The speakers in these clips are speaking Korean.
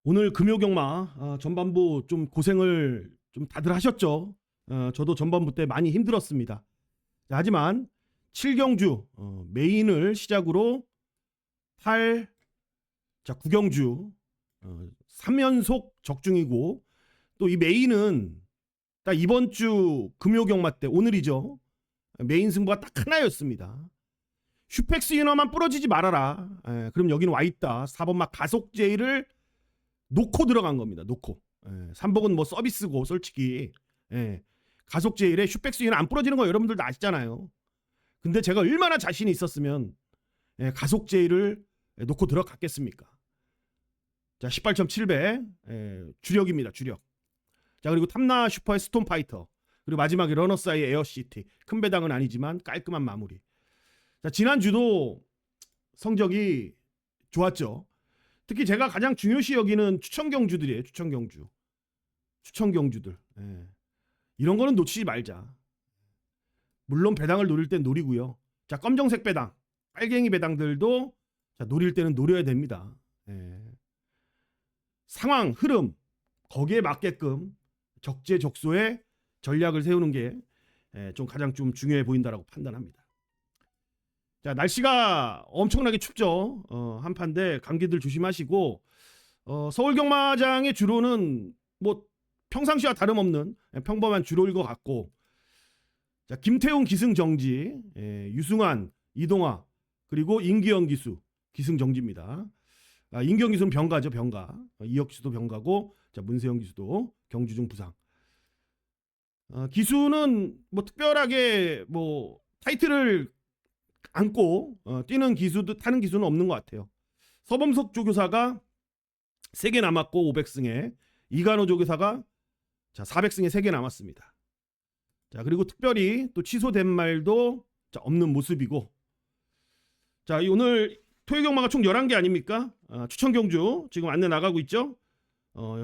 오늘 금요경마 전반부 좀 고생을 좀 다들 하셨죠. 저도 전반부 때 많이 힘들었습니다. 자, 하지만 7경주 메인을 시작으로 8, 자 9경주 3연속 적중이고, 또 이 메인은 딱 이번 주 금요경마 때 오늘이죠. 메인 승부가 딱 하나였습니다. 슈펙스 인어만 부러지지 말아라. 그럼 여기는 와있다. 4번마 가속제이를 놓고 들어간 겁니다. 놓고. 3복은 뭐 서비스고 솔직히. 가속 제일에 슈백스 인어 안 부러지는 거 여러분들도 아시잖아요. 근데 제가 얼마나 자신이 있었으면 가속 제일을 놓고 들어갔겠습니까? 자, 18.7배 주력입니다. 주력. 자, 그리고 탐나 슈퍼의 스톤 파이터. 그리고 마지막에 러너사이의 에어시티. 큰 배당은 아니지만 깔끔한 마무리. 자, 지난주도 성적이 좋았죠. 특히 제가 가장 중요시 여기는 추천 경주들이에요. 추천 경주. 추천 경주들. 이런 거는 놓치지 말자. 물론 배당을 노릴 땐 노리고요. 자, 검정색 배당, 빨갱이 배당들도 자, 노릴 때는 노려야 됩니다. 상황, 흐름 거기에 맞게끔 적재적소의 전략을 세우는 게 좀 가장 좀 중요해 보인다라고 판단합니다. 자, 날씨가 엄청나게 춥죠. 한파인데 감기들 조심하시고, 서울 경마장의 주로는 뭐 평상시와 다름없는 평범한 주로일 것 같고, 자, 김태훈 기승정지, 유승환, 이동화, 그리고 임기영 기수 기승정지입니다. 임기영 기수는 병가죠, 병가. 이혁 기수도 병가고, 자, 문세영 기수도 경주중 부상. 기수는 뭐 특별하게 뭐 타이틀을 안고 뛰는 기수도 타는 기수는 없는 것 같아요. 서범석 조교사가 3개 남았고 500승에, 이간호 조교사가 자 400승에 3개 남았습니다. 자, 그리고 특별히 또 취소된 말도 자, 없는 모습이고, 자, 오늘 토요경마가 총 11개 아닙니까? 추천 경주 지금 안내 나가고 있죠.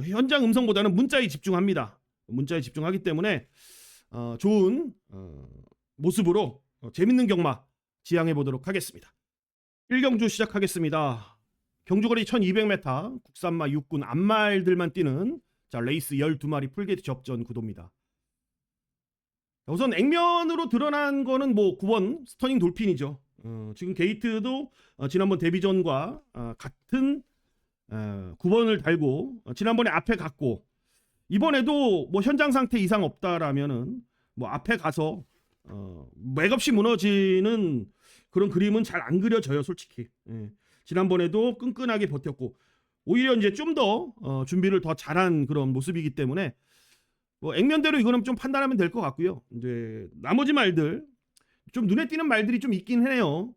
현장 음성보다는 문자에 집중합니다. 문자에 집중하기 때문에 좋은 모습으로 재밌는 경마 지향해 보도록 하겠습니다. 1경주 시작하겠습니다. 경주거리 1200m, 국산마 육군 암말들만 뛰는 자, 레이스 12마리 풀게이트 접전 구도입니다. 우선 액면으로 드러난 거는 뭐 9번 스터닝 돌핀이죠. 지금 게이트도 지난번 데뷔전과 같은 9번을 달고 지난번에 앞에 갔고, 이번에도 뭐 현장 상태 이상 없다라면은 뭐 앞에 가서 맥없이 무너지는 그런 그림은 잘 안 그려져요, 솔직히. 지난번에도 끈끈하게 버텼고, 오히려 이제 좀 더 준비를 더 잘한 그런 모습이기 때문에 뭐 액면대로 이거는 좀 판단하면 될 것 같고요. 이제 나머지 말들 좀 눈에 띄는 말들이 좀 있긴 해요.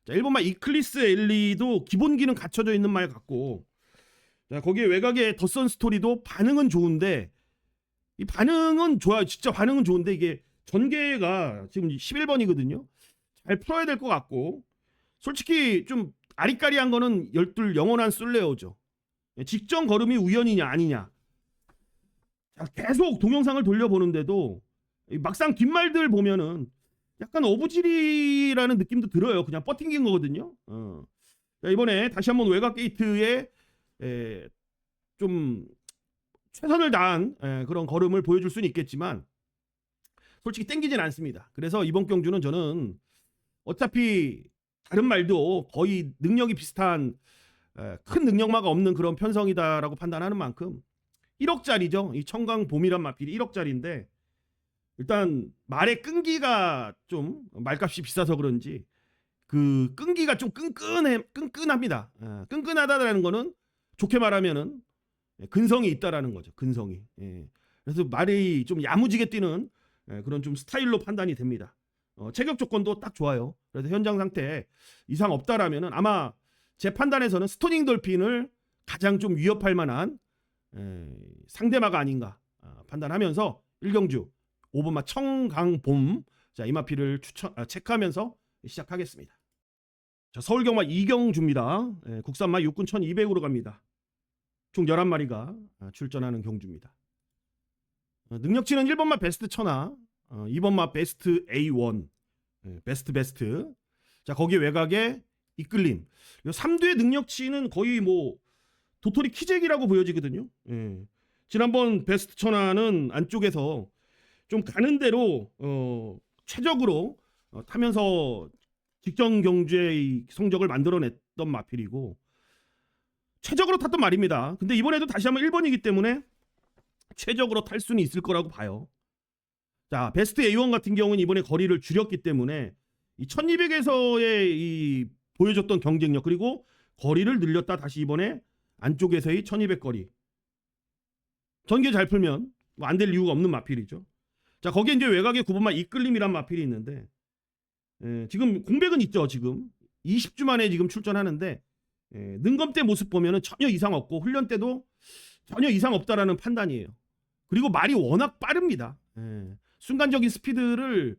자, 1번마 이클리스 엘리도 기본기는 갖춰져 있는 말 같고, 자, 거기에 외곽의 덧선 스토리도 반응은 좋은데, 이 반응은 좋아요. 진짜 반응은 좋은데 이게 전개가 지금 11번이거든요. 잘 풀어야 될 것 같고, 솔직히 좀 아리까리한 거는 12 영원한 술래어죠. 직전 걸음이 우연이냐 아니냐. 자, 계속 동영상을 돌려보는데도 막상 뒷말들 보면은 약간 어부지리라는 느낌도 들어요. 그냥 버팅긴 거거든요. 자, 이번에 다시 한번 외곽 게이트에 좀 최선을 다한 그런 걸음을 보여줄 수는 있겠지만 솔직히 땡기진 않습니다. 그래서 이번 경주는 저는 어차피 다른 말도 거의 능력이 비슷한 큰 능력마가 없는 그런 편성이다라고 판단하는 만큼 1억짜리죠. 이 청강봄이란 마필이 1억짜리인데 일단 말의 끈기가 좀 말값이 비싸서 그런지 그 끈기가 좀 끈끈합니다. 끈끈하다라는 거는 좋게 말하면은 근성이 있다라는 거죠. 근성이. 그래서 말이 좀 야무지게 뛰는 그런 좀 스타일로 판단이 됩니다. 체격 조건도 딱 좋아요. 그래서 현장 상태 이상 없다라면은 아마 제 판단에서는 스토닝 돌핀을 가장 좀 위협할 만한 상대마가 아닌가 판단하면서 1경주 5번마 청강봄, 자, 이마피를 체크하면서 시작하겠습니다. 자, 서울경마 2경주입니다. 국산마 육군 1200으로 갑니다. 총 11마리가 출전하는 경주입니다. 능력치는 1번마 베스트 천하, 2번마 베스트 A1, 베스트. 자, 거기에 외곽에 이끌림. 3두의 능력치는 거의 뭐 도토리 키재기라고 보여지거든요. 예. 지난번 베스트 천하는 안쪽에서 좀 가는 대로 최적으로 타면서 직전 경주의 성적을 만들어냈던 마필이고 최적으로 탔던 말입니다. 근데 이번에도 다시 한번 1번이기 때문에 최적으로 탈 수는 있을 거라고 봐요. 자, 베스트 A1 같은 경우는 이번에 거리를 줄였기 때문에 이 1200에서의 이 보여줬던 경쟁력 그리고 거리를 늘렸다 다시 이번에 안쪽에서의 1200 거리 전개 잘 풀면 뭐 안 될 이유가 없는 마필이죠. 자, 거기에 이제 외곽의 9번마 이끌림이란 마필이 있는데 지금 공백은 있죠. 지금 20주 만에 지금 출전하는데 능검 때 모습 보면은 전혀 이상 없고 훈련 때도 전혀 이상 없다라는 판단이에요. 그리고 말이 워낙 빠릅니다. 순간적인 스피드를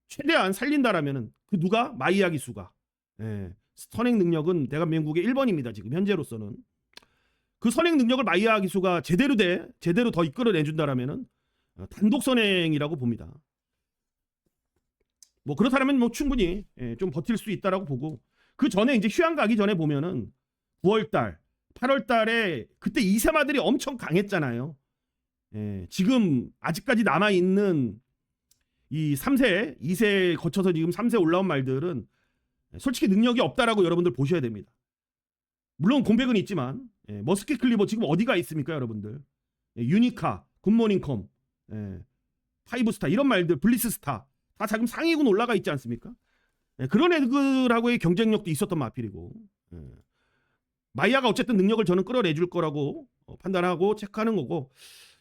최대한 살린다라면은 그 누가 마이야 기수가 선행 능력은 대한민국의 1번입니다. 지금 현재로서는 그 선행 능력을 마이야 기수가 제대로 더 이끌어내준다라면은 단독 선행이라고 봅니다. 뭐 그렇다면 뭐 충분히 좀 버틸 수 있다라고 보고 그 전에 이제 휴양 가기 전에 보면은 9월달, 8월달에 그때 이세마들이 엄청 강했잖아요. 지금 아직까지 남아 있는 이 3세, 2세 거쳐서 지금 3세 올라온 말들은 솔직히 능력이 없다라고 여러분들 보셔야 됩니다. 물론 공백은 있지만 머스킷 클리버 지금 어디가 있습니까, 여러분들? 유니카, 굿모닝컴, 파이브스타 이런 말들, 블리스스타 다 지금 상위군 올라가 있지 않습니까? 그런 애들하고의 경쟁력도 있었던 마필이고 마이야가 어쨌든 능력을 저는 끌어내줄 거라고 판단하고 체크하는 거고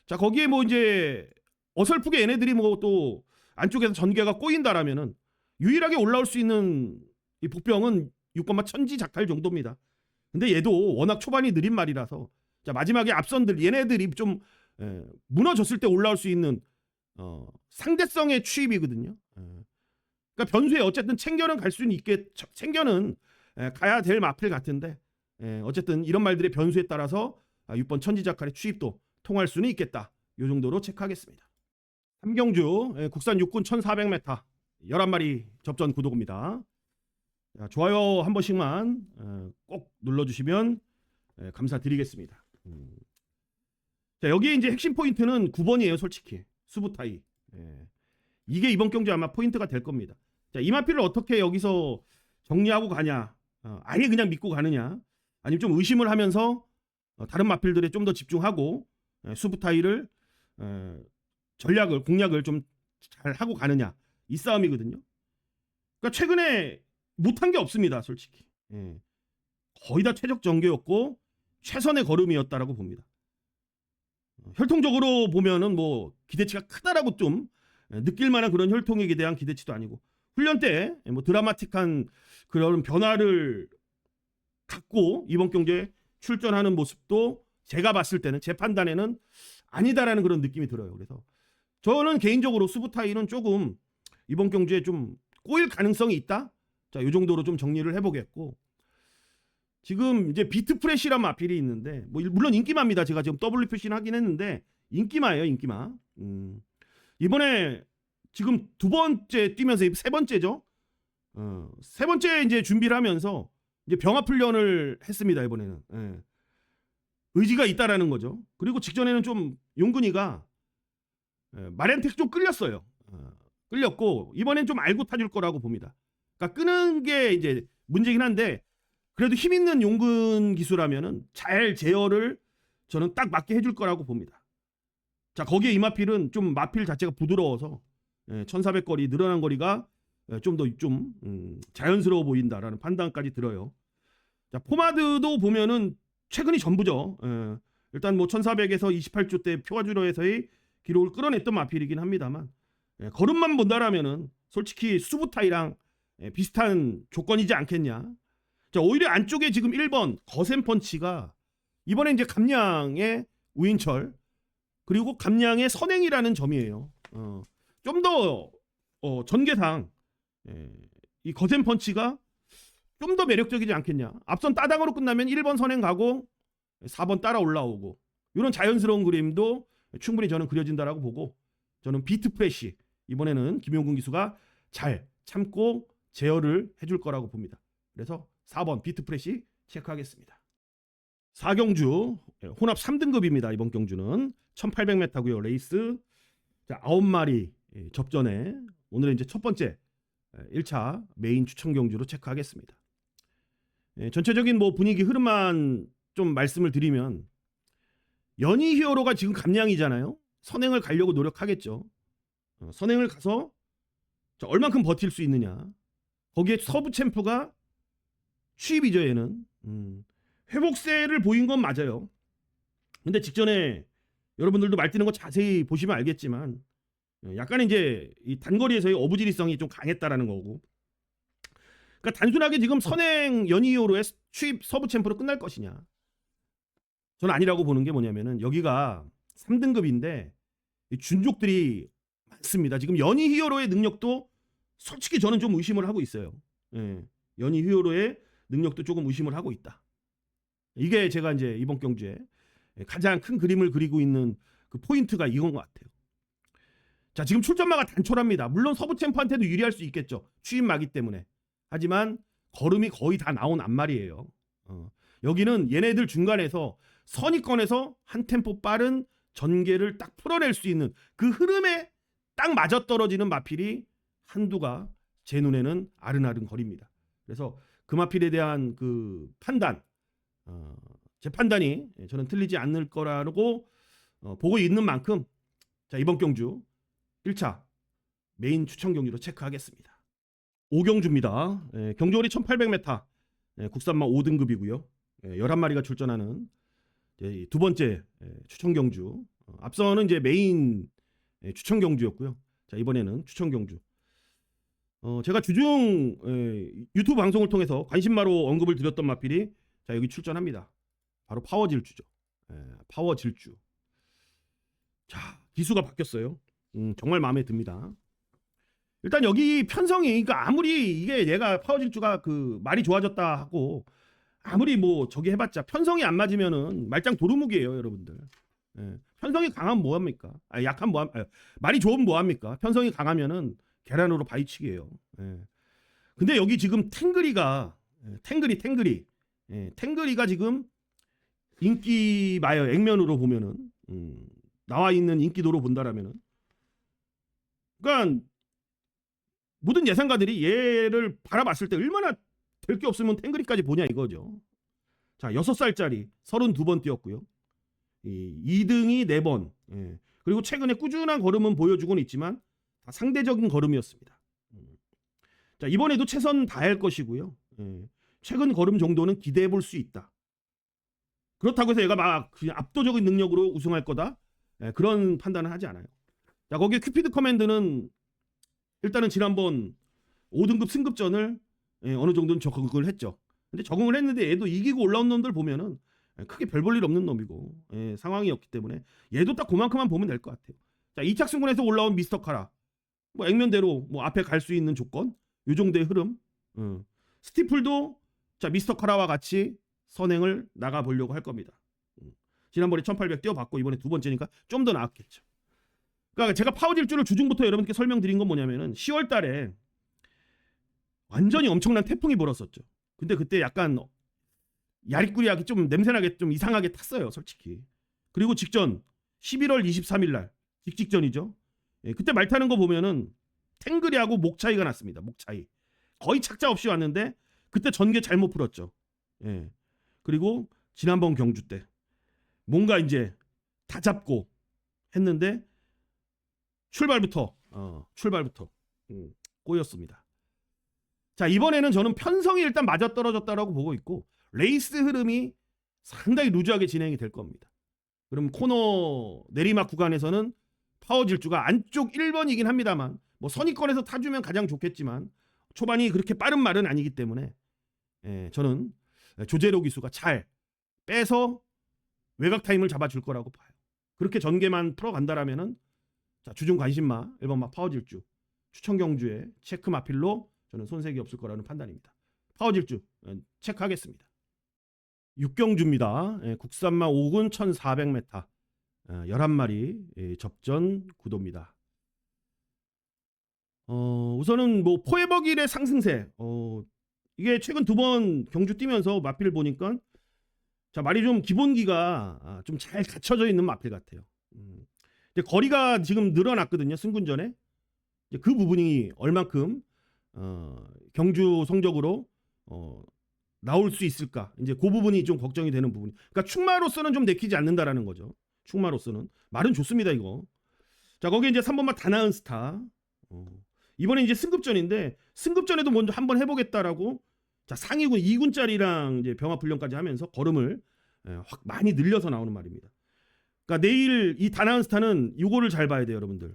자 거기에 뭐 이제 어설프게 얘네들이 뭐 또 안쪽에서 전개가 꼬인다라면은 유일하게 올라올 수 있는 이 복병은 6번마 천지 작탈 정도입니다. 근데 얘도 워낙 초반이 느린 말이라서 자 마지막에 앞선들 얘네들이 좀 무너졌을 때 올라올 수 있는 상대성의 취입이거든요. 그러니까 변수에 어쨌든 챙겨는 갈 수는 챙겨는 가야 될 마필 같은데 어쨌든 이런 말들의 변수에 따라서 6번 천지작칼의 취입도 통할 수는 있겠다. 이 정도로 체크하겠습니다. 삼경주 국산 육군 1400m 11마리 접전 구도입니다. 좋아요 한 번씩만 꼭 눌러주시면 감사드리겠습니다. 자, 여기 이제 핵심 포인트는 9번이에요. 솔직히 수부타이 이게 이번 경주 아마 포인트가 될 겁니다. 자, 이 마필을 어떻게 여기서 정리하고 가냐 아예 그냥 믿고 가느냐 아니면 좀 의심을 하면서 다른 마필들에 좀 더 집중하고 수부타이를 전략을 공략을 좀 잘 하고 가느냐 이 싸움이거든요. 그러니까 최근에 못한 게 없습니다. 솔직히 거의 다 최적 전개였고 최선의 걸음이었다라고 봅니다. 혈통적으로 보면은 뭐 기대치가 크다라고 좀 느낄 만한 그런 혈통에 대한 기대치도 아니고 훈련 때 뭐 드라마틱한 그런 변화를 갖고 이번 경기에 출전하는 모습도 제가 봤을 때는 제 판단에는 아니다라는 그런 느낌이 들어요. 그래서 저는 개인적으로 수부타이는 조금 이번 경주에 좀 꼬일 가능성이 있다. 자, 이 정도로 좀 정리를 해보겠고 지금 이제 비트 프레시란 마필이 있는데 뭐 물론 인기마입니다. 제가 지금 W 표시는 하긴 했는데 인기마예요, 인기마. 이번에 지금 두 번째 뛰면서 세 번째죠. 세 번째 이제 준비를 하면서 이제 병합 훈련을 했습니다. 이번에는 의지가 있다라는 거죠. 그리고 직전에는 좀 용근이가 마렌텍 좀 끌렸어요. 끌렸고 이번엔 좀 알고 타줄 거라고 봅니다. 그러니까 끄는 게 이제 문제긴 한데 그래도 힘 있는 용근 기수라면은 잘 제어를 저는 딱 맞게 해줄 거라고 봅니다. 자 거기에 이 마필은 좀 마필 자체가 부드러워서 1400 거리 늘어난 거리가 좀 더 좀 자연스러워 보인다라는 판단까지 들어요. 자 포마드도 보면은 최근이 전부죠. 일단 뭐 1400에서 28주 때 표가주로에서의 기록을 끌어냈던 마필이긴 합니다만 걸음만 본다라면은 솔직히 수부타이랑 비슷한 조건이지 않겠냐. 자 오히려 안쪽에 지금 1번 거센 펀치가 이번에 이제 감량의 우인철 그리고 감량의 선행이라는 점이에요. 좀 더 전개상 이 거센 펀치가 좀 더 매력적이지 않겠냐. 앞선 따당으로 끝나면 1번 선행 가고 4번 따라 올라오고 이런 자연스러운 그림도 충분히 저는 그려진다라고 보고 저는 비트 프레시 이번에는 김용근 기수가 잘 참고 제어를 해줄 거라고 봅니다. 그래서 4번 비트 프레시 체크하겠습니다. 4경주 혼합 3등급입니다. 이번 경주는 1800m고요. 레이스 자, 9마리 접전에 오늘은 이제 첫 번째 1차 메인 추천 경주로 체크하겠습니다. 전체적인 뭐 분위기 흐름만 좀 말씀을 드리면 연희 히어로가 지금 감량이잖아요. 선행을 가려고 노력하겠죠. 선행을 가서 얼만큼 버틸 수 있느냐. 거기에 서부 챔프가 취입이죠. 얘는 회복세를 보인 건 맞아요. 근데 직전에 여러분들도 말 뛰는 거 자세히 보시면 알겠지만 약간 이제 이 단거리에서의 어부지리성이 좀 강했다라는 거고. 그러니까 단순하게 지금 선행 연이어로의 취입 서부 챔프로 끝날 것이냐? 저는 아니라고 보는 게 뭐냐면은 여기가 3등급인데 준족들이 많습니다. 지금 연희 히어로의 능력도 솔직히 저는 좀 의심을 하고 있어요. 연희 히어로의 능력도 조금 의심을 하고 있다. 이게 제가 이제 이번 경주에 가장 큰 그림을 그리고 있는 그 포인트가 이건 것 같아요. 자, 지금 출전마가 단촐합니다. 물론 서부 챔프한테도 유리할 수 있겠죠. 취임마기 때문에. 하지만 걸음이 거의 다 나온 앞말이에요. 여기는 얘네들 중간에서 선입권에서 한 템포 빠른 전개를 딱 풀어낼 수 있는 그 흐름에 딱 맞아떨어지는 마필이 한두가 제 눈에는 아른아른 거립니다. 그래서 그 마필에 대한 그 판단, 제 판단이 저는 틀리지 않을 거라고 보고 있는 만큼 자, 이번 경주 1차 메인 추천 경주로 체크하겠습니다. 5경주입니다. 경주거리 1800m, 국산마 5등급이고요. 11마리가 출전하는 두 번째 추천 경주. 앞서는 이제 메인 추천 경주였고요. 자, 이번에는 추천 경주. 제가 주중 유튜브 방송을 통해서 관심마로 언급을 드렸던 마필이 자, 여기 출전합니다. 바로 파워 질주죠. 파워 질주. 자, 기수가 바뀌었어요. 정말 마음에 듭니다. 일단 여기 편성이, 그러니까 아무리 이게 얘가 파워 질주가 그 말이 좋아졌다 하고 아무리 뭐 저기 해봤자 편성이 안 맞으면은 말짱 도루묵이에요, 여러분들. 편성이 강하면 뭐합니까? 약한 말이 좋으면 뭐합니까? 편성이 강하면은 계란으로 바위치기예요. 근데 여기 지금 탱그리가 탱그리가 지금 인기마요. 액면으로 보면은 나와 있는 인기도로 본다라면은, 그러니까 모든 예상가들이 얘를 바라봤을 때 얼마나 될 게 없으면 탱그리까지 보냐 이거죠. 자, 6살짜리 32번 뛰었고요. 2등이 4번. 그리고 최근에 꾸준한 걸음은 보여주고는 있지만 다 상대적인 걸음이었습니다. 자, 이번에도 최선 다할 것이고요. 최근 걸음 정도는 기대해 볼 수 있다. 그렇다고 해서 얘가 막 그냥 압도적인 능력으로 우승할 거다, 그런 판단은 하지 않아요. 자, 거기에 큐피드 커맨드는 일단은 지난번 5등급 승급전을 어느 정도는 적응을 했죠. 근데 적응을 했는데 얘도 이기고 올라온 놈들 보면은 크게 별 볼 일 없는 놈이고 상황이었기 때문에 얘도 딱 그만큼만 보면 될 것 같아요. 자, 2착 승군에서 올라온 미스터 카라, 뭐 액면대로 뭐 앞에 갈 수 있는 조건, 요 정도의 흐름. 스티플도 자, 미스터 카라와 같이 선행을 나가 보려고 할 겁니다. 지난번에 1800 뛰어봤고 이번에 두 번째니까 좀 더 나았겠죠. 그러니까 제가 파워 질주를 주중부터 여러분께 설명드린 건 뭐냐면은 10월 달에 완전히 엄청난 태풍이 불었었죠. 근데 그때 약간 야리꾸리하게 좀 냄새나게 좀 이상하게 탔어요, 솔직히. 그리고 직전 11월 23일 날 직전이죠. 그때 말 타는 거 보면은 탱그리하고 목 차이가 났습니다. 목 차이. 거의 착자 없이 왔는데 그때 전개 잘못 풀었죠. 그리고 지난번 경주 때 뭔가 이제 다 잡고 했는데 출발부터 꼬였습니다. 자, 이번에는 저는 편성이 일단 맞아떨어졌다라고 보고 있고 레이스 흐름이 상당히 루즈하게 진행이 될 겁니다. 그럼 코너 내리막 구간에서는 파워 질주가 안쪽 1번이긴 합니다만 뭐 선입권에서 타주면 가장 좋겠지만 초반이 그렇게 빠른 말은 아니기 때문에 저는 조제로 기수가 잘 빼서 외곽 타임을 잡아줄 거라고 봐요. 그렇게 전개만 풀어간다라면은 자, 주중 관심마 1번마 파워 질주 추천 경주에 체크 마필로 저는 손색이 없을 거라는 판단입니다. 파워 질주 체크하겠습니다. 6경주입니다. 국산마 5군 1400m 11마리 접전 구도입니다. 우선은 뭐 포에버길의 상승세, 이게 최근 2번 경주 뛰면서 마필을 보니까 자, 말이 좀 기본기가 좀 잘 갖춰져 있는 마필 같아요. 이제 거리가 지금 늘어났거든요. 승군전에. 이제 그 부분이 얼만큼 경주 성적으로 나올 수 있을까? 이제 그 부분이 좀 걱정이 되는 부분이. 그러니까 충마로서는 좀 내키지 않는다라는 거죠. 충마로서는 말은 좋습니다 이거. 자, 거기에 이제 3번마 다나은 스타. 이번에 이제 승급전인데 승급전에도 먼저 한번 해보겠다라고. 자, 상위군 2군짜리랑 이제 병합 훈련까지 하면서 걸음을 확 많이 늘려서 나오는 말입니다. 그러니까 내일 이 다나은 스타는 이거를 잘 봐야 돼요, 여러분들.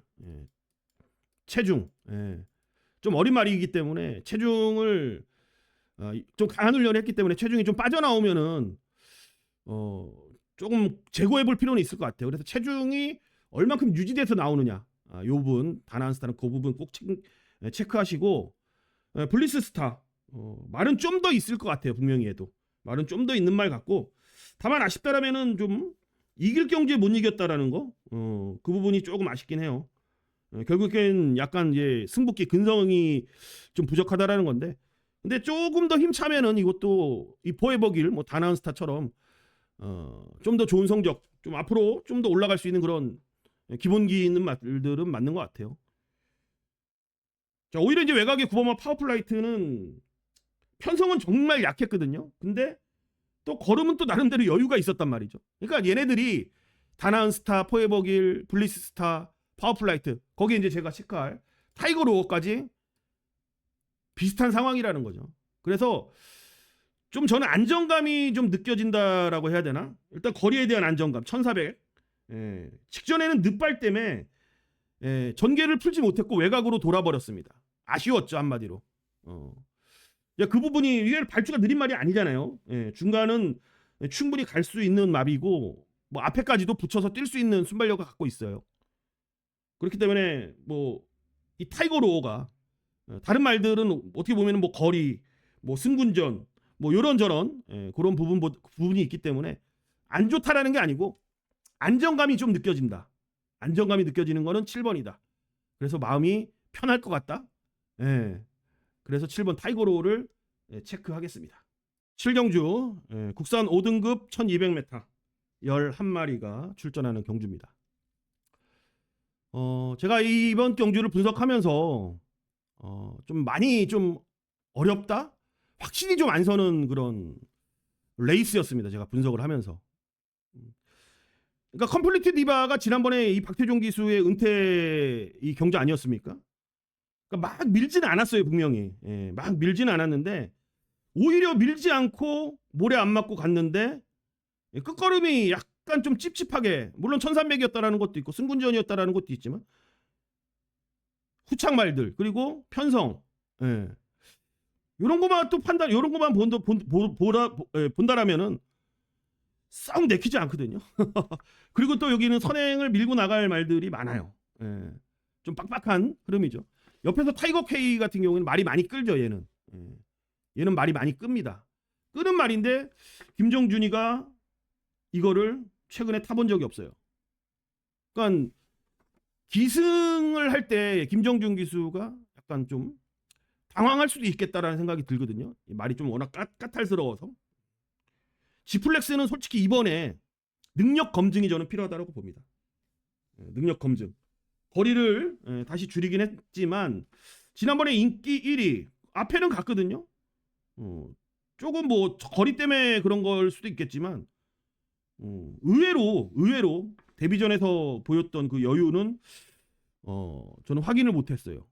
체중. 좀 어린 말이기 때문에 체중을 좀 강한 훈련을 했기 때문에 체중이 좀 빠져나오면은 조금 제고해 볼 필요는 있을 것 같아요. 그래서 체중이 얼만큼 유지돼서 나오느냐, 요 부분 다나은 스타는 그 부분 꼭 체크하시고. 블리스 스타 말은 좀 더 있을 것 같아요. 분명히 해도 말은 좀 더 있는 말 같고, 다만 아쉽다라면은 좀 이길 경주에 못 이겼다라는 거, 그 부분이 조금 아쉽긴 해요. 결국엔 약간 이제 승부기 근성이 좀 부족하다라는 건데, 근데 조금 더 힘차면은 이것도 이 포에버길 뭐 다나은 스타처럼 좀 더 좋은 성적, 좀 앞으로 좀 더 올라갈 수 있는 그런 기본기 있는 말들은 맞는 것 같아요. 자, 오히려 이제 외곽의 9번마 파워풀라이트는 편성은 정말 약했거든요. 근데 또 걸음은 또 나름대로 여유가 있었단 말이죠. 그러니까 얘네들이 다나은 스타, 포에버길, 블리스 스타, 파워풀라이트, 거기에 이제 제가 체크할 타이거 로어까지 비슷한 상황이라는 거죠. 그래서 좀 저는 안정감이 좀 느껴진다라고 해야 되나? 일단 거리에 대한 안정감 1400. 직전에는 늑발 때문에 전개를 풀지 못했고 외곽으로 돌아버렸습니다. 아쉬웠죠, 한마디로. 그 부분이 이게 발주가 느린 말이 아니잖아요. 중간은 충분히 갈 수 있는 마비고 뭐 앞에까지도 붙여서 뛸 수 있는 순발력을 갖고 있어요. 그렇기 때문에 뭐 이 타이거 로어가 다른 말들은 어떻게 보면은 뭐 거리, 뭐 승군전, 뭐 요런저런 그런 부분이 있기 때문에 안 좋다라는 게 아니고 안정감이 좀 느껴진다. 안정감이 느껴지는 거는 7번이다. 그래서 마음이 편할 것 같다. 그래서 7번 타이거 로어를 체크하겠습니다. 7경주 국산 5등급 1200m 11마리가 출전하는 경주입니다. 제가 이번 경주를 분석하면서 좀 많이 좀 어렵다? 확실히 좀 안 서는 그런 레이스였습니다. 제가 분석을 하면서. 그러니까 컴플리트 디바가 지난번에 이 박태종 기수의 은퇴 이 경주 아니었습니까? 그러니까 막 밀지는 않았어요, 분명히. 막 밀지는 않았는데 오히려 밀지 않고 모래 안 맞고 갔는데 끝걸음이 약간 좀 찝찝하게, 물론 1300이었다라는 것도 있고 승군전이었다라는 것도 있지만 후착말들 그리고 편성, 이런 것만 또 판단, 이런 것만 본다라면은 썩 내키지 않거든요. 그리고 또 여기는 선행을 밀고 나갈 말들이 많아요. 좀 빡빡한 흐름이죠. 옆에서 타이거 K 같은 경우는 말이 많이 끌죠. 얘는 말이 많이 끕니다. 끄는 말인데 김정준이가 이거를 최근에 타본 적이 없어요. 그러니까 기승을 할 때 김정준 기수가 약간 좀 당황할 수도 있겠다라는 생각이 들거든요. 말이 좀 워낙 까탈스러워서. 지플렉스는 솔직히 이번에 능력 검증이 저는 필요하다고 봅니다. 능력 검증. 거리를 다시 줄이긴 했지만 지난번에 인기 1위 앞에는 갔거든요. 조금 뭐 거리 때문에 그런 걸 수도 있겠지만 의외로 데뷔전에서 보였던 그 여유는 저는 확인을 못했어요.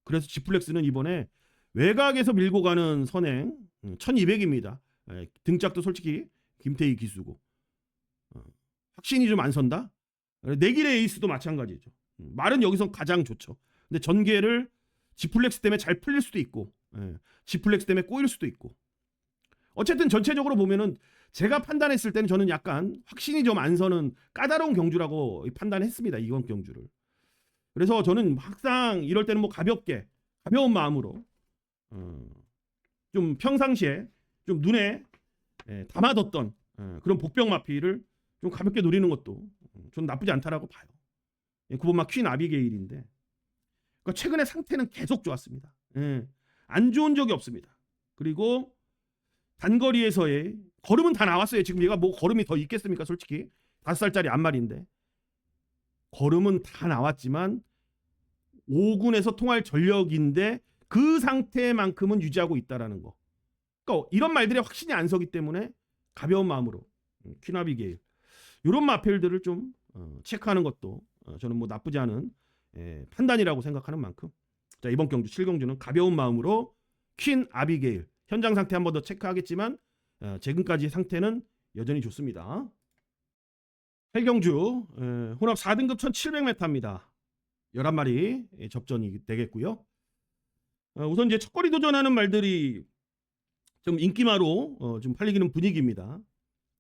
그래서 지플렉스는 이번에 외곽에서 밀고 가는 선행 1200입니다. 등짝도 솔직히 김태희 기수고 확신이 좀 안 선다. 내길의 에이스도 마찬가지죠. 말은 여기서 가장 좋죠. 근데 전개를 지플렉스 때문에 잘 풀릴 수도 있고 지플렉스 때문에 꼬일 수도 있고, 어쨌든 전체적으로 보면은 제가 판단했을 때는 저는 약간 확신이 좀 안 서는 까다로운 경주라고 판단했습니다. 이번 경주를. 그래서 저는 항상 이럴 때는 뭐 가벼운 마음으로 좀 평상시에 좀 눈에 담아뒀던 그런 복병 마피를 좀 가볍게 노리는 것도 저는 나쁘지 않다라고 봐요. 9번마 퀸 아비게일인데 그러니까 최근에 상태는 계속 좋았습니다. 안 좋은 적이 없습니다. 그리고 단거리에서의 걸음은 다 나왔어요. 지금 얘가 뭐 걸음이 더 있겠습니까? 솔직히 5살짜리 암말인데 걸음은 다 나왔지만 5군에서 통할 전력인데 그 상태만큼은 유지하고 있다라는 거. 그러니까 이런 말들이 확신이 안 서기 때문에 가벼운 마음으로 퀸 아비게일 이런 마필들을 좀 체크하는 것도 저는 뭐 나쁘지 않은 판단이라고 생각하는 만큼 자 이번 경주 7경주는 가벼운 마음으로 퀸 아비게일 현장 상태 한 번 더 체크하겠지만 지금까지 상태는 여전히 좋습니다. 8경주 혼합 4등급 1700m입니다. 11마리 접전이 되겠고요. 우선 이제 첫거리 도전하는 말들이 좀 인기마로 좀 팔리기는 분위기입니다.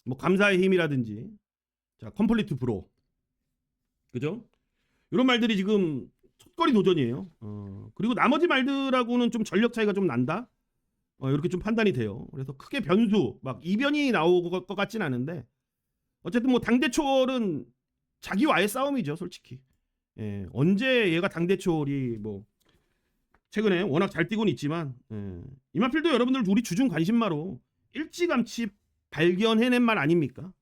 뭐 감사의 힘이라든지 자 컴플리트 브로 그죠? 이런 말들이 지금 첫거리 도전이에요. 그리고 나머지 말들하고는 좀 전력 차이가 좀 난다. 이렇게 좀 판단이 돼요. 그래서 크게 변수 막 이변이 나올 것 같진 않은데 어쨌든 뭐 당대초월은 자기와의 싸움이죠, 솔직히. 언제 얘가 당대초월이 뭐 최근에 워낙 잘 뛰고는 있지만 이마필도 여러분들 우리 주중 관심마로 일찌감치 발견해낸 말 아닙니까?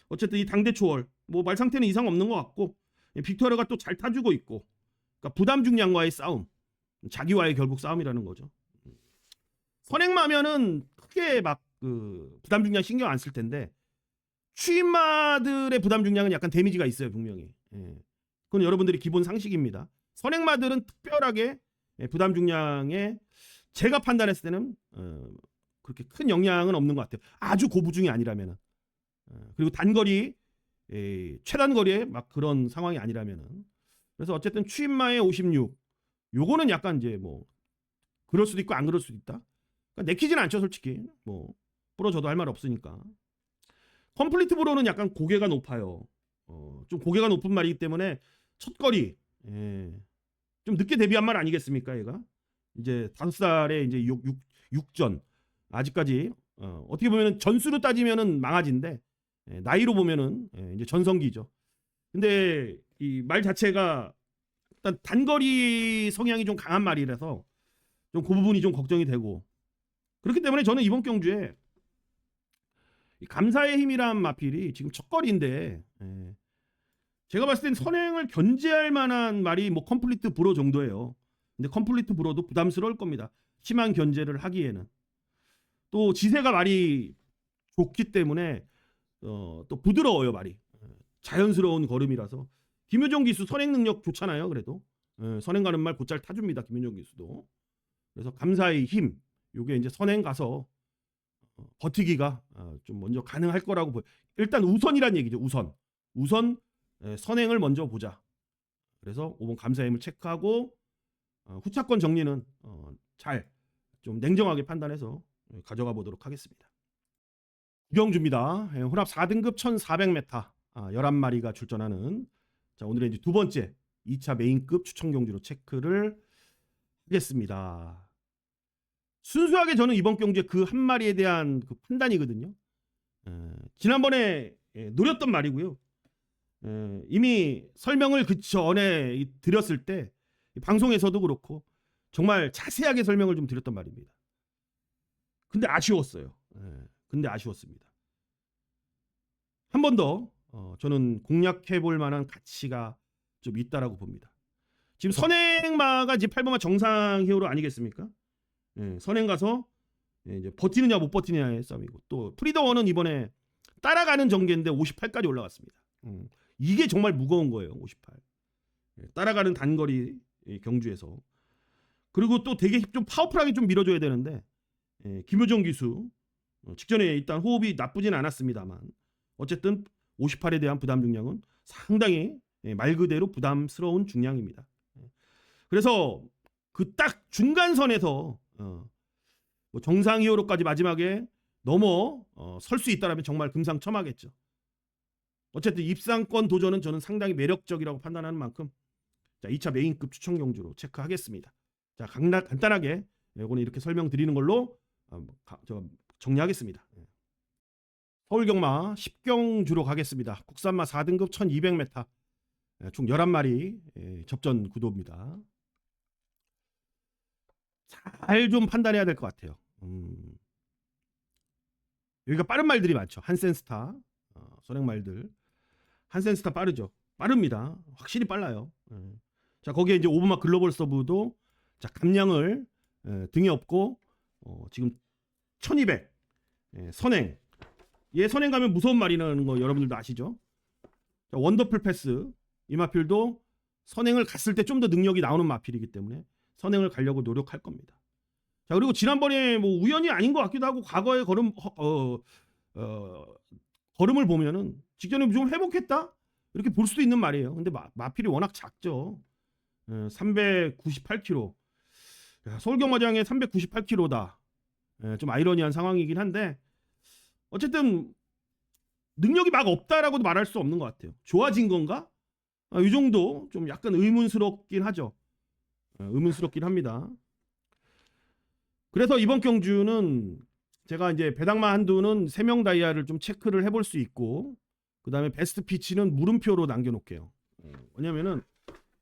어쨌든 이 당대초월 뭐 말 상태는 이상 없는 것 같고 빅토리아가 또 잘 타주고 있고 그러니까 부담 중량과의 싸움 자기와의 결국 싸움이라는 거죠. 선행마면은 크게 막 그 부담 중량 신경 안 쓸 텐데 추임마들의 부담 중량은 약간 데미지가 있어요 분명히. 그건 여러분들이 기본 상식입니다. 선행마들은 특별하게 부담 중량에 제가 판단했을 때는 그렇게 큰 영향은 없는 것 같아요. 아주 고부중이 아니라면은. 그리고 단거리 최단거리에 막 그런 상황이 아니라면은. 그래서 어쨌든 추임마의 56 요거는 약간 이제 뭐 그럴 수도 있고 안 그럴 수도 있다. 그러니까 내키지는 않죠 솔직히. 뭐 부러져도 할 말 없으니까. 컴플리트 브로는 약간 고개가 높아요. 좀 고개가 높은 말이기 때문에 첫거리 좀 늦게 데뷔한 말 아니겠습니까 얘가? 이제 5살에 이제 6전 아직까지 어떻게 보면은 전수로 따지면은 망아지인데 나이로 보면은 이제 전성기죠. 근데 이 말 자체가 일단 단거리 성향이 좀 강한 말이라서 좀 그 부분이 좀 걱정이 되고 그렇기 때문에 저는 이번 경주에 이 감사의 힘이란 마필이 지금 첫거리인데 제가 봤을 땐 선행을 견제할 만한 말이 뭐 컴플리트 브로 정도예요. 근데 컴플리트 브로도 부담스러울 겁니다. 심한 견제를 하기에는 또 지세가 말이 좋기 때문에 또 부드러워요 말이. 자연스러운 걸음이라서 김효정 기수 선행 능력 좋잖아요. 그래도 선행 가는 말 곧잘 타줍니다. 김효정 기수도. 그래서 감사의 힘 요게 이제 선행 가서 버티기가 좀 먼저 가능할 거라고 보여. 일단 우선이란 얘기죠. 우선 선행을 먼저 보자. 그래서 5번 감사의 힘을 체크하고 후차권 정리는 잘 좀 냉정하게 판단해서 가져가 보도록 하겠습니다. 구경주입니다. 혼합 4등급 1400m 11마리가 출전하는 자 오늘의 이제 두 번째 2차 메인급 추천 경주로 체크를 하겠습니다. 순수하게 저는 이번 경주에 그 한 마리에 대한 그 판단이거든요. 지난번에 노렸던 말이고요. 이미 설명을 그 전에 드렸을 때 방송에서도 그렇고 정말 자세하게 설명을 좀 드렸던 말입니다. 근데 아쉬웠어요. 근데 아쉬웠습니다. 한 번 더 저는 공략해 볼 만한 가치가 좀 있다라고 봅니다. 지금 선행마가 이제 8번마 정상 히어로 아니겠습니까? 선행 가서 이제 버티느냐 못 버티느냐의 싸움이고 또 프리더원은 이번에 따라가는 전개인데 58까지 올라갔습니다. 이게 정말 무거운 거예요. 58. 따라가는 단거리 경주에서 그리고 또 되게 좀 파워풀하게 좀 밀어줘야 되는데 김효정 기수 직전에 일단 호흡이 나쁘진 않았습니다만 어쨌든 58에 대한 부담 중량은 상당히 말 그대로 부담스러운 중량입니다. 그래서 그 딱 중간선에서 뭐 정상 히어로까지 마지막에 넘어 설 수 있다라면 정말 금상첨화겠죠. 어쨌든 입상권 도전은 저는 상당히 매력적이라고 판단하는 만큼 자 2차 메인급 추천 경주로 체크하겠습니다. 자 간단하게 이거는 이렇게 설명드리는 걸로 정리하겠습니다. 서울경마 10경주로 가겠습니다. 국산마 4등급 1200m 총 11마리 접전 구도입니다. 잘 좀 판단해야 될 것 같아요. 여기가 빠른 말들이 많죠. 한센스타 선행 말들. 한센스타 빠르죠. 빠릅니다. 확실히 빨라요. 자, 거기에 이제 오브마 글로벌 서브도 자, 감량을 등에 업고 지금 1200 선행. 얘 선행 가면 무서운 말이라는 거 여러분들도 아시죠? 자, 원더풀 패스. 이 마필도 선행을 갔을 때 좀 더 능력이 나오는 마필이기 때문에 선행을 가려고 노력할 겁니다. 자, 그리고 지난번에 뭐 우연이 아닌 것 같기도 하고 과거의 걸음을 보면은 직전에 좀 회복했다? 이렇게 볼 수도 있는 말이에요. 근데 마필이 워낙 작죠. 398kg. 서울경마장에 398kg다. 좀 아이러니한 상황이긴 한데 어쨌든 능력이 막 없다라고도 말할 수 없는 것 같아요. 좋아진 건가? 이 정도 좀 약간 의문스럽긴 하죠. 의문스럽긴 합니다. 그래서 이번 경주는 제가 이제 배당마 한두는 3명 다이아를 좀 체크를 해볼 수 있고 그 다음에 베스트 피치는 물음표로 남겨놓을게요. 왜냐면은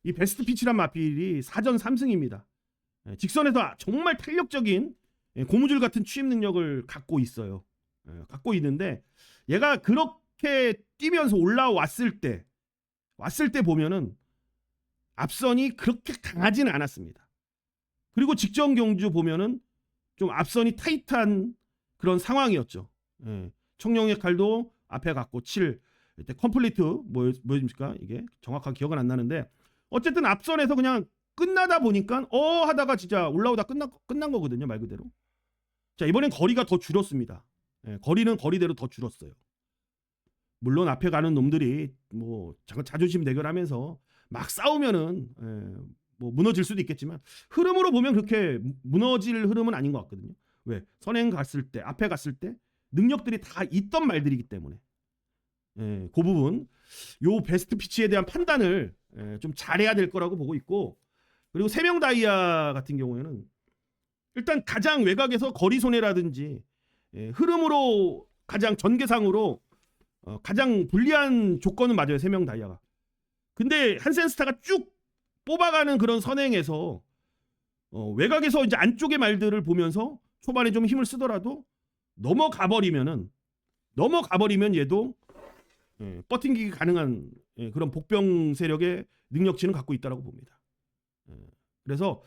이 베스트 피치란 마필이 4전 3승입니다. 직선에서 정말 탄력적인 고무줄 같은 취입 능력을 갖고 있어요. 갖고 있는데 얘가 그렇게 뛰면서 올라왔을 때 보면은 앞선이 그렇게 강하지는 않았습니다. 그리고 직전 경주 보면은 좀 앞선이 타이트한 그런 상황이었죠. 청룡의 칼도 앞에 갔고 7 이때 컴플리트 뭐였습니까? 이게 정확하게 기억은 안 나는데 어쨌든 앞선에서 그냥 끝나다 보니까 하다가 진짜 올라오다 끝난 거거든요, 말 그대로. 자, 이번엔 거리가 더 줄었습니다. 거리는 거리대로 더 줄었어요. 물론 앞에 가는 놈들이 뭐 자존심 대결하면서 막 싸우면은 뭐 무너질 수도 있겠지만 흐름으로 보면 그렇게 무너질 흐름은 아닌 것 같거든요. 왜? 선행 갔을 때, 앞에 갔을 때 능력들이 다 있던 말들이기 때문에 그 부분 요 베스트 피치에 대한 판단을 좀 잘해야 될 거라고 보고 있고 그리고 3명 다이아 같은 경우에는 일단 가장 외곽에서 거리 손해라든지 흐름으로 가장 전개상으로 가장 불리한 조건은 맞아요. 3명 다이아가. 근데 한센스타가 쭉 뽑아가는 그런 선행에서 외곽에서 이제 안쪽의 말들을 보면서 초반에 좀 힘을 쓰더라도 넘어가 버리면 얘도 버팅기기 가능한 그런 복병 세력의 능력치는 갖고 있다라고 봅니다. 그래서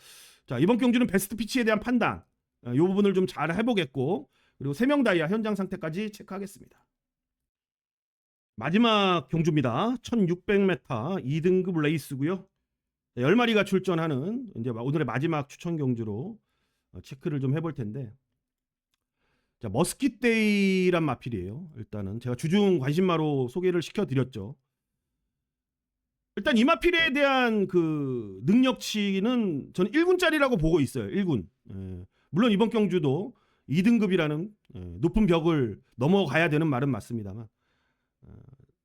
자, 이번 경주는 베스트 피치에 대한 판단 이 부분을 좀 잘 해보겠고 그리고 3명 다이아 현장 상태까지 체크하겠습니다. 마지막 경주입니다. 1600m 2등급 레이스고요. 10마리가 출전하는 이제 오늘의 마지막 추천 경주로 체크를 좀 해볼 텐데 자, 머스킷데이란 마필이에요. 일단은 제가 주중 관심마로 소개를 시켜드렸죠. 일단 이 마필에 대한 그 능력치는 저는 1군짜리라고 보고 있어요. 1군. 물론 이번 경주도 2등급이라는 높은 벽을 넘어가야 되는 말은 맞습니다만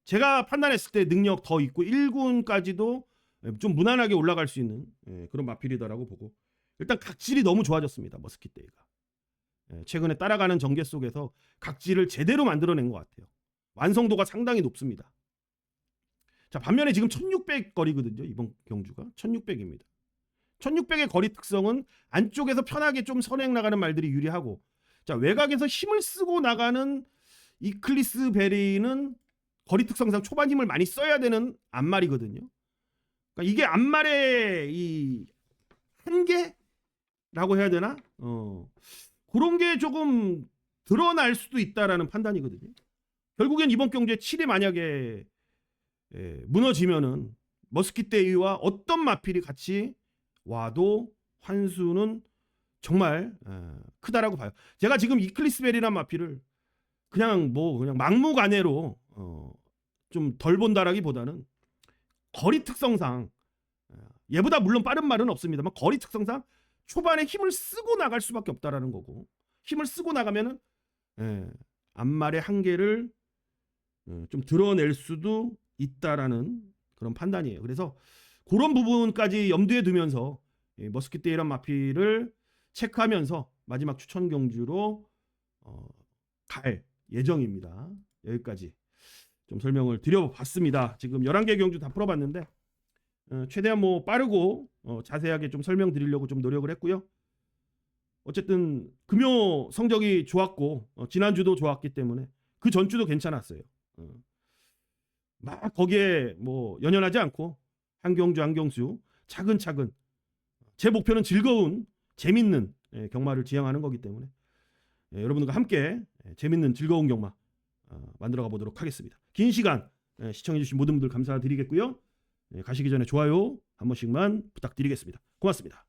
제가 판단했을 때 능력 더 있고 1군까지도 좀 무난하게 올라갈 수 있는 그런 마필이다라고 보고 일단 각질이 너무 좋아졌습니다. 머스킷데이가. 최근에 따라가는 전개 속에서 각질을 제대로 만들어낸 것 같아요. 완성도가 상당히 높습니다. 자, 반면에 지금 1600 거리거든요. 이번 경주가 1600입니다. 1600의 거리 특성은 안쪽에서 편하게 좀 선행 나가는 말들이 유리하고 자, 외곽에서 힘을 쓰고 나가는 이클리스 베리는 거리 특성상 초반 힘을 많이 써야 되는 앞말이거든요. 그러니까 이게 앞말의 이 한계라고 해야 되나? 그런 게 조금 드러날 수도 있다라는 판단이거든요. 결국엔 이번 경주에 7이 만약에 무너지면은 머스킷데이와 어떤 마필이 같이 와도 환수는 정말 크다라고 봐요. 제가 지금 이클리스벨이란 마필을 그냥 막무가내로 좀 덜 본다라기보다는 거리 특성상 얘보다 물론 빠른 말은 없습니다만 거리 특성상 초반에 힘을 쓰고 나갈 수밖에 없다라는 거고 힘을 쓰고 나가면은 앞말의 한계를 좀 드러낼 수도 있다라는 그런 판단이에요. 그래서 그런 부분까지 염두에 두면서 머스킷데이란 마필을 체크하면서 마지막 추천 경주로 갈 예정입니다. 여기까지 좀 설명을 드려봤습니다. 지금 11개 경주 다 풀어봤는데 최대한 뭐 빠르고 자세하게 좀 설명드리려고 좀 노력을 했고요. 어쨌든 금요 성적이 좋았고 지난주도 좋았기 때문에 그 전주도 괜찮았어요. 막 거기에 뭐 연연하지 않고 한경주 차근차근 제 목표는 즐거운 재밌는 경마를 지향하는 거기 때문에 여러분들과 함께 재밌는 즐거운 경마 만들어가 보도록 하겠습니다. 긴 시간 시청해주신 모든 분들 감사드리겠고요. 가시기 전에 좋아요 한 번씩만 부탁드리겠습니다. 고맙습니다.